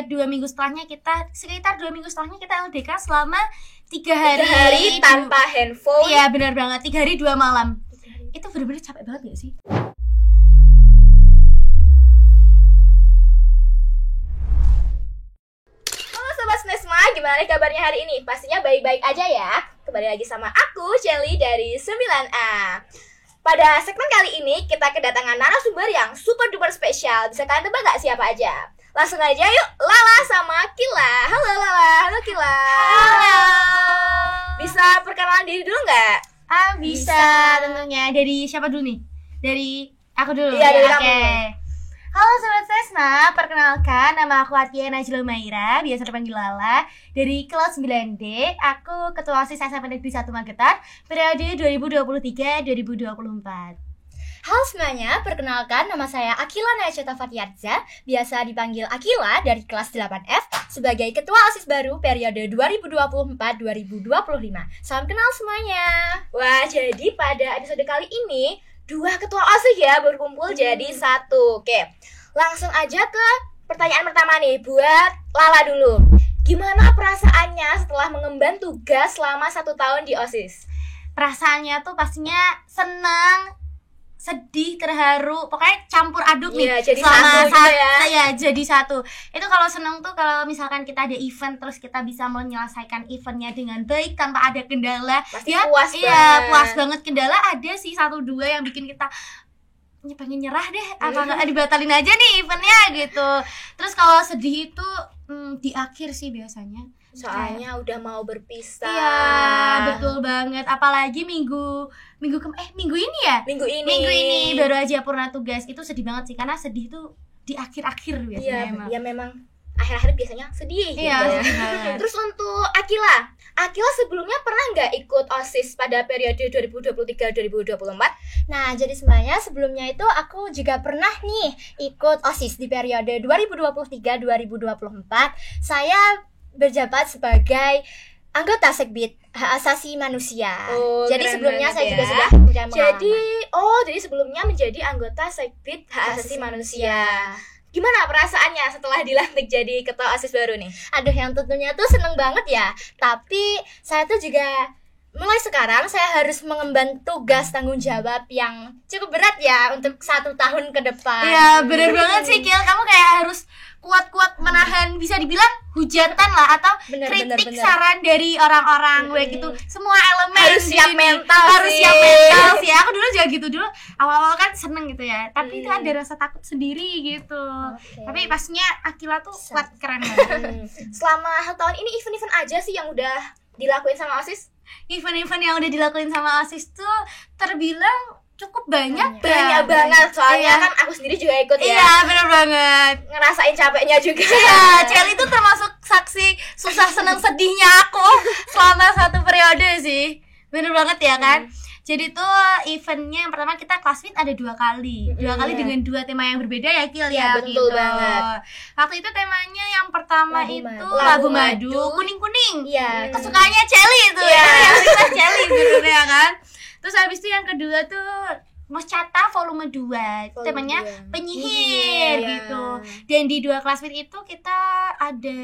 sekitar 2 minggu setelahnya kita LDK selama 3 hari tanpa handphone. Iya benar banget, 3 hari 2 malam. Itu benar-benar capek banget gak sih? Halo Sobat Snesma, gimana kabarnya hari ini? Pastinya baik-baik aja ya. Kembali lagi sama aku, Shelly dari 9A. Pada segmen kali ini kita kedatangan narasumber yang super duper spesial. Bisa kalian tebak gak siapa aja? Langsung aja yuk, Lala sama Kila. Halo Lala, halo Kila. Halo. Bisa perkenalan diri dulu gak? Bisa tentunya. Dari siapa dulu nih? Dari aku dulu? Iya, dari Oke. kamu. Halo Sobat Sesna, perkenalkan nama aku Atia Najla Maira, biasa dipanggil Lala. Dari kelas 9D, aku Ketua OSIS SMA Negeri 1 Magetan, periode 2023-2024. Halo semuanya, perkenalkan nama saya Akila Najata Fatiarza, biasa dipanggil Akila dari kelas 8F sebagai Ketua OSIS baru periode 2024-2025. Salam kenal semuanya. Wah, jadi pada episode kali ini 2 ketua OSIS ya berkumpul jadi 1. Oke, langsung aja ke pertanyaan pertama nih buat Lala dulu. Gimana perasaannya setelah mengemban tugas selama 1 tahun di OSIS? Perasaannya tuh pastinya senang, sedih, terharu, pokoknya campur aduk nih. Iya, jadi selama satu gitu ya. Iya, jadi satu. Itu kalau seneng tuh kalau misalkan kita ada event terus kita bisa menyelesaikan eventnya dengan baik tanpa ada kendala. Pasti Ya, puas iya, banget. puas banget. Kendala ada sih 1-2 yang bikin kita pengen nyerah deh, apa nggak dibatalin aja nih eventnya gitu. Terus kalau sedih itu di akhir sih biasanya. Soalnya udah mau berpisah. Iya, betul banget. Apalagi minggu ini ya? Minggu ini baru aja purna tugas. Itu sedih banget sih, karena sedih tuh di akhir-akhir biasanya. Iya, ya memang akhir-akhir biasanya sedih gitu Iya, ya. sedih banget. Terus untuk Akila sebelumnya pernah nggak ikut OSIS pada periode 2023-2024? Nah, jadi sebenarnya sebelumnya itu aku juga pernah nih ikut OSIS di periode 2023-2024. Saya berjabat sebagai anggota Sekbid Hak Asasi Manusia. Jadi sebelumnya saya juga sudah punya pengalaman. Jadi sebelumnya menjadi anggota Sekbid Hak Asasi Manusia. Gimana perasaannya setelah dilantik jadi ketua OSIS baru nih? Aduh, yang tentunya tuh seneng banget ya. Tapi saya tuh juga mulai sekarang saya harus mengemban tugas tanggung jawab yang cukup berat ya untuk 1 tahun ke depan. Iya, bener banget sih Kil. Kamu kayak harus kuat-kuat menahan, bisa dibilang hujatan lah, atau kritik saran dari orang-orang baik itu semua elemen. Harus siap mental sih. Aku dulu juga gitu, dulu awal-awal kan seneng gitu ya, tapi itu ada rasa takut sendiri gitu. Tapi pastinya Akila tuh kuat, keren banget. Selama 1 tahun ini event-event aja sih yang udah dilakuin sama OSIS? Event-event yang udah dilakuin sama OSIS tuh terbilang cukup banyak banget, soalnya kan aku sendiri juga ikut ya. Iya, bener banget. Ngerasain capeknya juga. Iya, Celi itu termasuk saksi susah senang sedihnya aku selama 1 periode sih. Bener banget ya kan. Jadi tuh eventnya yang pertama kita classmeet ada 2 kali. 2 kali dengan 2 tema yang berbeda ya Kil ya. Betul banget. Waktu itu temanya yang pertama lagu madu kuning-kuning. Iya. Kesukaannya Celi itu ya. Yang suka Celi sebenarnya kan. Terus habis itu yang kedua tuh Moschata volume 2. Temanya penyihir gitu. Dan di 2 classmeet itu kita ada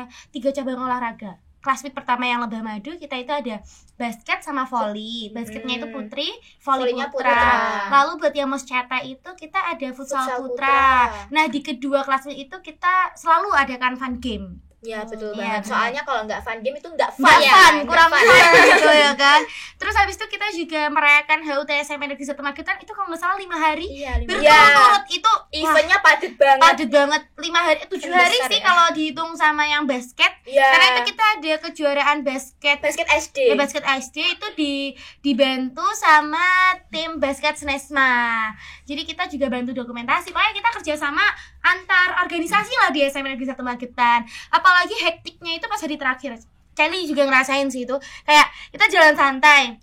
3 cabang olahraga. Classmeet pertama yang lebah madu kita itu ada basket sama volley. Basketnya itu putri, volley putra. Lalu buat yang Moschata itu kita ada futsal putra. Nah, di kedua classmeet itu kita selalu adakan fun game. Ya betul banget. Soalnya kalau nggak fun game itu nggak fun kurang fun gitu ya kan. Terus habis itu kita juga merayakan HUT SMP Negeri 1 Magetan itu kalau nggak salah 5 hari berturut-turut. Itu eventnya padat banget. 5 hari, 7 hari sih ya, kalau dihitung sama yang basket. Karena itu kita ada kejuaraan basket SD. Basket SD itu dibantu sama tim basket Snesma. Jadi kita juga bantu dokumentasi. Pokoknya kita kerja sama antar organisasi lah di SMP Negeri 1 Magetan. Apalagi hektiknya itu pas hari terakhir. Kelly juga ngerasain sih itu. Kayak kita jalan santai.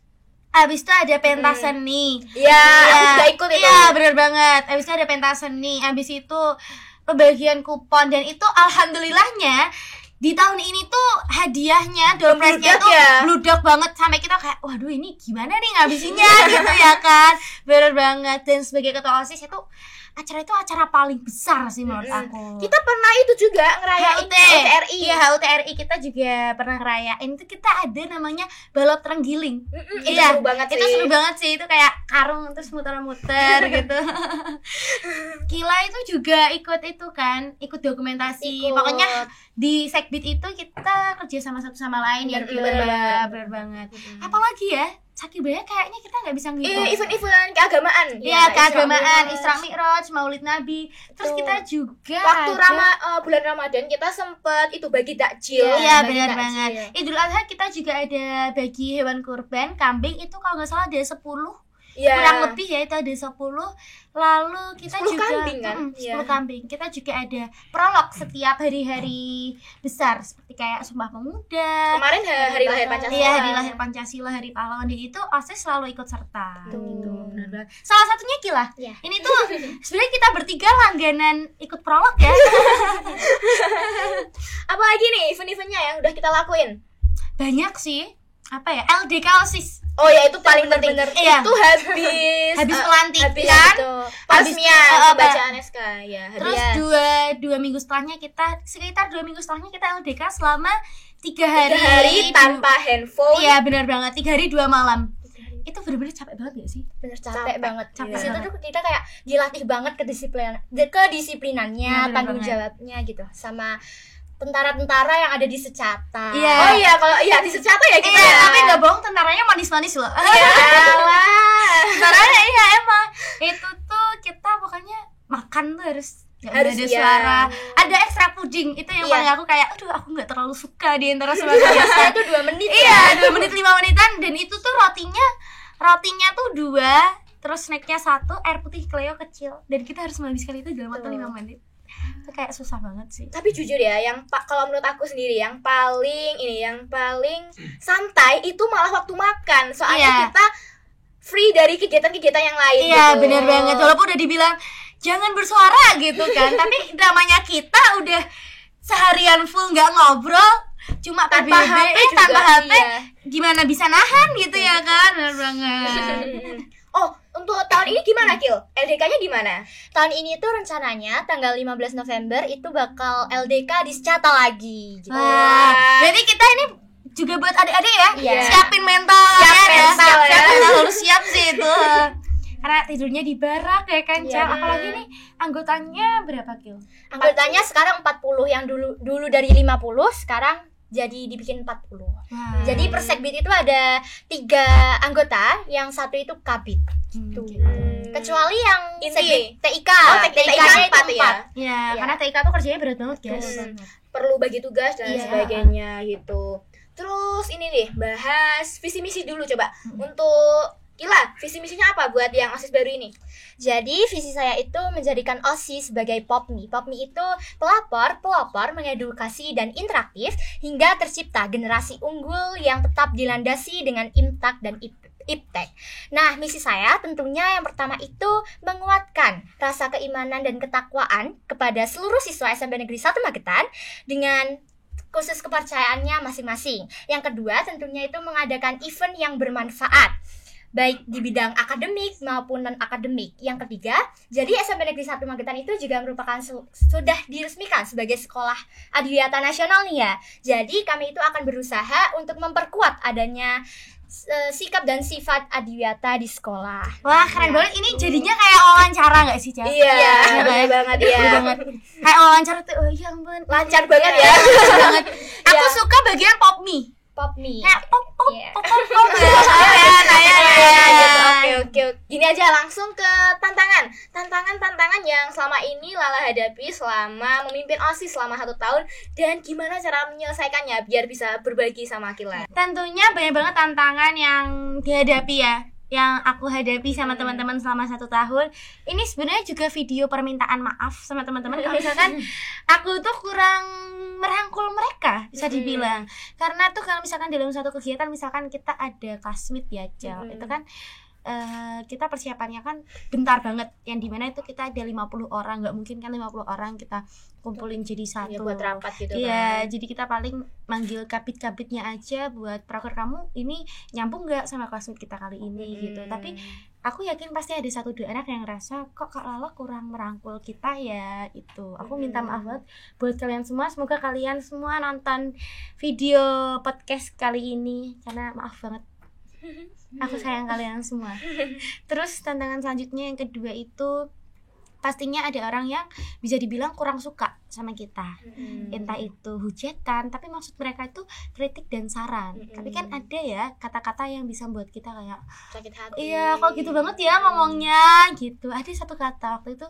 Abis itu ada pentas seni. Iya, aku juga ikut itu. Iya, bener banget. Abis itu ada pentas seni. Abis itu pembagian kupon. Dan itu alhamdulillahnya di tahun ini tuh hadiahnya, door prize-nya tuh bludak banget. Sampai kita kayak, waduh ini gimana nih ngabisinnya gitu ya kan. Bener banget. Dan sebagai ketua OSIS itu acara itu acara paling besar sih menurut aku. Kita pernah itu juga ngerayain HUTRI. Iya, HUTRI kita juga pernah ngerayain. Itu kita ada namanya balap terenggiling. Iya, seru banget sih. Itu seru banget sih. Itu kayak karung terus muter-muter gitu. Kila itu juga ikut itu kan, ikut dokumentasi. Pokoknya di Sekbid itu kita kerja sama satu sama lain ya. Bener banget. Apalagi ya? Saking banyak kayaknya kita nggak bisa ngitung. Event-event keagamaan. Iya, keagamaan, Isra Mi'raj, Maulid Nabi. Terus kita juga waktu bulan Ramadan kita sempet itu bagi takjil. Iya, benar banget. Idul Adha kita juga ada bagi hewan kurban, kambing itu kalau nggak salah ada 10. Kurang lebih ya itu ada 10. Lalu kita 10 juga kambing kan? 10 kambing. Kita juga ada prolog setiap hari-hari besar seperti kayak Sumpah Pemuda. Kemarin hari lahir Pancasila. Iya, hari lahir Pancasila, hari pahlawan. Di itu OSIS selalu ikut serta gitu. Benar. Salah satunya Kila. Yeah. Ini tuh sebenarnya kita bertiga langganan ikut prolog ya. Apalagi nih event-eventnya yang udah kita lakuin? Banyak sih. Apa ya? LDK OSIS. Oh ya, itu paling penting. Iya. Itu habis pelantikan, peresmian pembacaan SK ya. Terus dua minggu setelahnya kita sekitar 2 minggu setelahnya kita LDK selama 3 hari tanpa handphone. Iya, benar banget. 3 hari 2 malam. Itu benar-benar capek banget gak sih? Bener capek banget. Capek Di situ tuh kita kayak dilatih banget kedisiplinannya, tanggung jawabnya gitu, sama tentara-tentara yang ada di Secata. Iya. Oh iya, kalau di Secata ya kita. Iya, tapi nggak bohong, tentaranya manis-manis loh. Iya. Tentaranya iya emang. Itu tuh kita pokoknya makan tuh harus ada suara. Ada ekstra puding. Itu yang paling aku kayak, aduh aku nggak terlalu suka di antara semua biasa. Itu 2 menit. Iya, 2 menit 5 menitan. Dan itu tuh rotinya tuh 2, terus snacknya 1, air putih Cleo kecil. Dan kita harus menghabiskan itu dalam waktu 5 menit. Itu kayak susah banget sih. Tapi jujur ya, kalau menurut aku sendiri yang paling santai itu malah waktu makan. Soalnya kita free dari kegiatan-kegiatan yang lain. Iya, gitu. benar banget. Walaupun udah dibilang jangan bersuara gitu kan, tapi namanya kita udah seharian full nggak ngobrol, cuma tanpa HP, gimana bisa nahan gitu ya kan? Benar banget. Oh, untuk tahun ini gimana, Kil? LDK-nya gimana? Tahun ini tuh rencananya tanggal 15 November itu bakal LDK di Secata lagi gitu. Berarti kita ini juga buat adik-adik ya? Iya. Siapin mental ya. Harus siap sih itu. Karena tidurnya di barak ya kan, Cel. Apalagi nih anggotanya berapa, Kil? Anggotanya sekarang 40, yang dulu dari 50 sekarang jadi dibikin 40. Jadi per Sekbid itu ada 3 anggota, yang 1 itu kabit gitu. Kecuali yang Sekbid TIK. TIK-nya itu 4 ya. Karena TIK tuh kerjanya berat banget, guys. Perlu bagi tugas dan sebagainya gitu. Terus ini nih, bahas visi misi dulu coba. Untuk Kila, visi misinya apa buat yang OSIS baru ini? Jadi visi saya itu menjadikan OSIS sebagai POPMI. POPMI itu pelopor mengedukasi dan interaktif hingga tercipta generasi unggul yang tetap dilandasi dengan IMTAK dan IPTEK. Nah, misi saya tentunya yang pertama itu menguatkan rasa keimanan dan ketakwaan kepada seluruh siswa SMP Negeri 1 Magetan dengan khusus kepercayaannya masing-masing. Yang kedua tentunya itu mengadakan event yang bermanfaat, baik di bidang akademik maupun non-akademik. Yang ketiga, jadi SMP Negeri 1 Magetan itu juga merupakan sudah diresmikan sebagai sekolah adiwiyata nasional nih ya. Jadi kami itu akan berusaha untuk memperkuat adanya sikap dan sifat adiwiyata di sekolah. Wah, keren banget. Ini jadinya kayak wawancara gak sih, Cel? Iya, bener banget ya. Kayak wawancara tuh, oh iya ampun, lancar banget ya. Aku suka bagian POPMI. Kayak pop ya. Oke. Gini aja, langsung ke tantangan yang selama ini Lala hadapi selama memimpin OSIS selama 1 tahun, dan gimana cara menyelesaikannya biar bisa berbagi sama Kila. Tentunya banyak banget tantangan yang dihadapi ya, yang aku hadapi sama teman-teman selama 1 tahun. Ini sebenarnya juga video permintaan maaf sama teman-teman kalau misalkan aku tuh kurang merangkul mereka, bisa dibilang. Karena tuh kalau misalkan dalam satu kegiatan, misalkan kita ada classmeet ya, Cel, itu kan kita persiapannya kan bentar banget, yang dimana itu kita ada 50 orang, nggak mungkin kan 50 orang kita kumpulin jadi satu. Ya, buat rapat gitu Iya, kan. jadi kita paling manggil kabit-kabitnya aja buat proker kamu ini nyambung nggak sama classmate kita kali ini gitu. Tapi aku yakin pasti ada 1-2 anak yang ngerasa kok Kak Lala kurang merangkul kita ya itu. Aku minta maaf banget buat kalian semua. Semoga kalian semua nonton video podcast kali ini, karena maaf banget. Aku sayang kalian semua. Terus tantangan selanjutnya yang kedua itu pastinya ada orang yang bisa dibilang kurang suka sama kita. Entah itu hujatan, tapi maksud mereka itu kritik dan saran. Tapi kan ada ya kata-kata yang bisa buat kita kayak sakit hati. iya kok gitu banget ya ngomongnya gitu. Ada satu kata waktu itu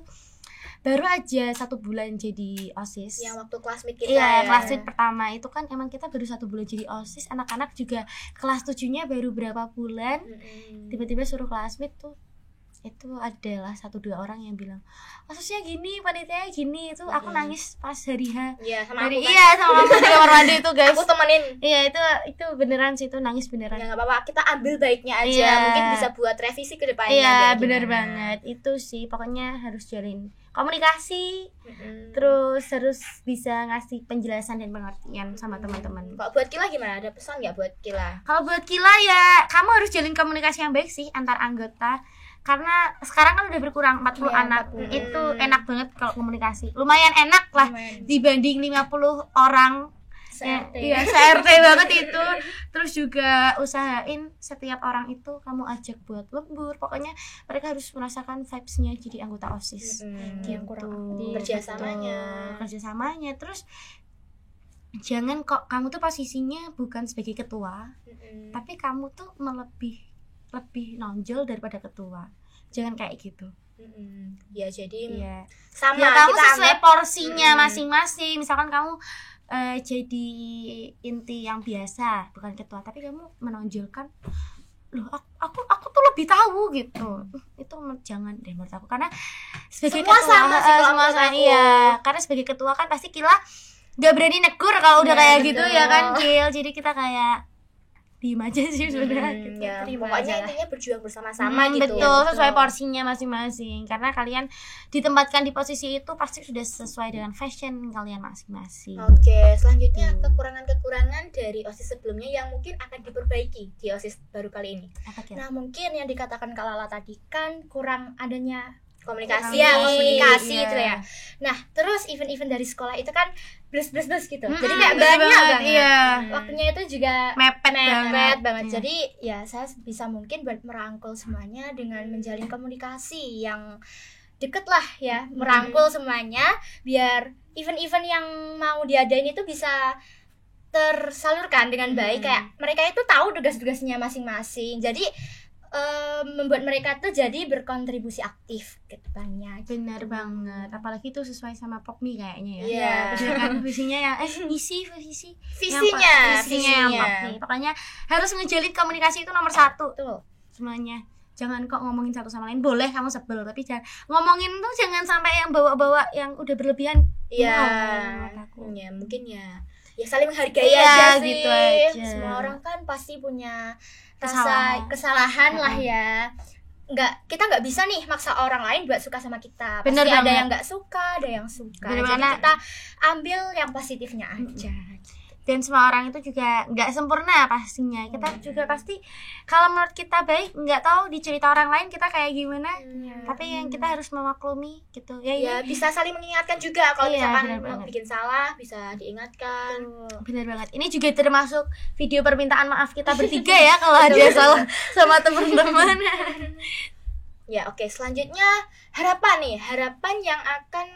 baru aja 1 bulan jadi OSIS. Yang waktu classmate kita Iya, ya. classmate pertama itu kan emang kita baru 1 bulan jadi OSIS. Anak-anak juga kelas 7-nya baru berapa bulan. Tiba-tiba suruh classmate tuh, itu adalah 1-2 orang yang bilang OSISnya gini, panitianya gini. Itu aku nangis pas hari H. Iya, sama aku kan. Iya, sama aku di kamar mandi itu guys. Aku temenin. Iya, itu beneran sih, itu nangis beneran. Ya nggak apa-apa, kita ambil baiknya aja. Iya. Mungkin bisa buat revisi ke depannya. Iya, biar bener gimana. banget. Itu sih, pokoknya harus jalin komunikasi, terus harus bisa ngasih penjelasan dan pengertian sama teman-teman. Kalau buat Kila gimana? Ada pesan nggak buat Kila? Kalau buat Kila ya, kamu harus jalin komunikasi yang baik sih antar anggota. Karena sekarang kan udah berkurang 40 Iya, anak. 40. Itu enak banget kalau komunikasi. Lumayan enak lah dibanding 50 orang. Ya, iya, se-RT banget itu. Terus juga usahain setiap orang itu kamu ajak buat lembur. Pokoknya mereka harus merasakan vibes-nya jadi anggota OSIS. Gitu. Kerjasamanya. Kerjasamanya. Terus jangan kok kamu tuh posisinya bukan sebagai ketua, tapi kamu tuh lebih nonjol daripada ketua. Jangan kayak gitu. Ya jadi Iya. sama Ya kamu kita sesuai anggap porsinya masing-masing. Misalkan kamu jadi inti yang biasa, bukan ketua, tapi kamu menonjolkan loh aku tuh lebih tahu gitu. Itu jangan deh menurut aku, karena sebagai Semua ketua sama sih kalau semua menurut sama, aku. iya. Karena sebagai ketua kan pasti Kila gak berani negur kalau udah Iya, kayak gitu betul. ya kan Kil. Jadi kita kayak diem aja sih sebenarnya gitu. ya, Terima pokoknya aja lah. intinya berjuang bersama-sama gitu. Betul, sesuai porsinya masing-masing. Karena kalian ditempatkan di posisi itu pasti sudah sesuai dengan fashion kalian masing-masing. Oke, selanjutnya kekurangan-kekurangan dari OSIS sebelumnya yang mungkin akan diperbaiki di OSIS baru kali ini. Apa Kil? Nah, mungkin yang dikatakan Kak Lala tadi kan kurang adanya Komunikasi. komunikasi Iya. itu ya. Nah, terus event-event dari sekolah itu kan blus gitu. Jadi Mm-mm, kayak bener banyak banget. Iya. Waktunya itu juga Mepet mepet banget. Iya. Jadi ya saya bisa mungkin buat merangkul semuanya dengan menjalin komunikasi yang deket lah ya, merangkul semuanya biar event-event yang mau diadain itu bisa tersalurkan dengan baik. Kayak mereka itu tahu tugas-tugasnya masing-masing. Jadi membuat mereka tuh jadi berkontribusi aktif ke depannya. Benar banget. Apalagi itu sesuai sama Popmi kayaknya ya. Iya. Bener kan visinya ya visi Visinya, yang Popmi. Pokoknya harus ngejalin komunikasi itu nomor 1 Betul. semuanya. Jangan kok ngomongin satu sama lain, boleh kamu sebel, tapi jangan ngomongin tuh jangan sampai yang bawa-bawa yang udah berlebihan. Iya. menurut aku. Ya, mungkin ya saling menghargai Iya, aja sih. gitu aja. Semua orang kan pasti punya Kesalahan. rasa kesalahan lah ya. Kita nggak bisa nih maksa orang lain buat suka sama kita. Pasti Bener ada banget. yang nggak suka, ada yang suka. Bener Jadi banget. kita ambil yang positifnya aja. Dan semua orang itu juga nggak sempurna pastinya. Kita juga pasti kalau menurut kita baik, nggak tahu di cerita orang lain kita kayak gimana. Tapi yang kita harus memaklumi gitu. Ya bisa saling mengingatkan juga kalau Iya, misalkan bener banget. bikin salah bisa diingatkan. Benar banget. Ini juga termasuk video permintaan maaf kita bertiga ya kalau ada salah sama teman-teman. Ya oke, selanjutnya harapan yang akan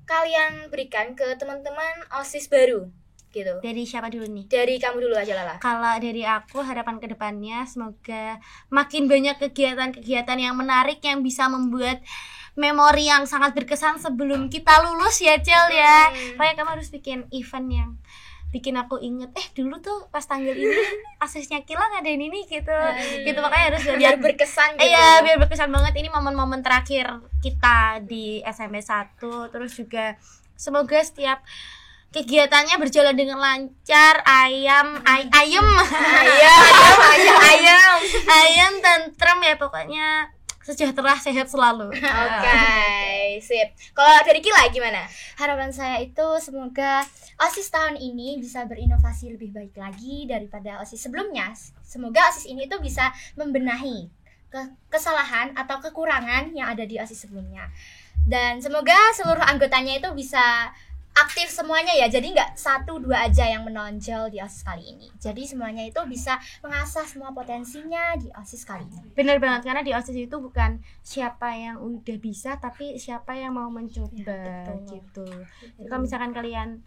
kalian berikan ke teman-teman OSIS baru gitu. Dari siapa dulu nih? Dari kamu dulu aja Lala. Kalau dari aku harapan kedepannya semoga makin banyak kegiatan-kegiatan yang menarik yang bisa membuat memori yang sangat berkesan sebelum kita lulus ya Cel ya. Pokoknya kamu harus bikin event yang bikin aku inget dulu tuh pas tanggal ini asisnya Kila ngadain ini gitu. Gitu makanya harus Biar berkesan gitu. Iya, biar berkesan banget. Ini momen-momen terakhir kita di SMP 1. Terus juga semoga setiap kegiatannya berjalan dengan lancar, ayam tentrem ya, pokoknya sejahtera, sehat selalu. Oke, sip. Kalau dari Kila gimana? Harapan saya itu semoga OSIS tahun ini bisa berinovasi lebih baik lagi daripada OSIS sebelumnya. Semoga OSIS ini tuh bisa membenahi kesalahan atau kekurangan yang ada di OSIS sebelumnya. Dan semoga seluruh anggotanya itu bisa aktif semuanya ya, jadi nggak 1-2 aja yang menonjol di OSIS kali ini. Jadi semuanya itu bisa mengasah semua potensinya di OSIS kali ini. Benar banget, karena di OSIS itu bukan siapa yang udah bisa, tapi siapa yang mau mencoba ya, gitu. Kalau misalkan kalian,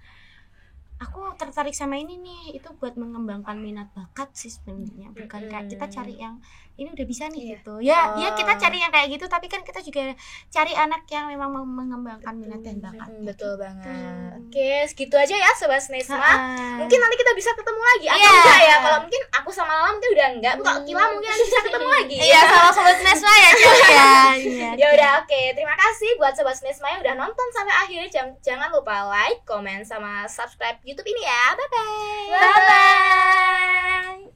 aku tertarik sama ini nih, itu buat mengembangkan minat bakat sih sebenarnya, bukan kayak kita cari yang ini udah bisa nih gitu ya. Ya kita cari yang kayak gitu, tapi kan kita juga cari anak yang memang mau mengembangkan minat dan bakat. Betul banget. Oke, segitu aja ya Sobat Snesma. Mungkin nanti kita bisa ketemu lagi atau Iya. enggak ya. Kalau mungkin aku sama Lala mungkin udah enggak, kalau Kila mungkin nanti bisa ketemu lagi. Iya, sama Sobat Snesma ya Cel ya. Ya udah, oke. Terima kasih buat Sobat Snesma yang udah nonton sampai akhir. Jangan lupa like, komen, sama subscribe YouTube ini ya. Bye bye. Bye bye.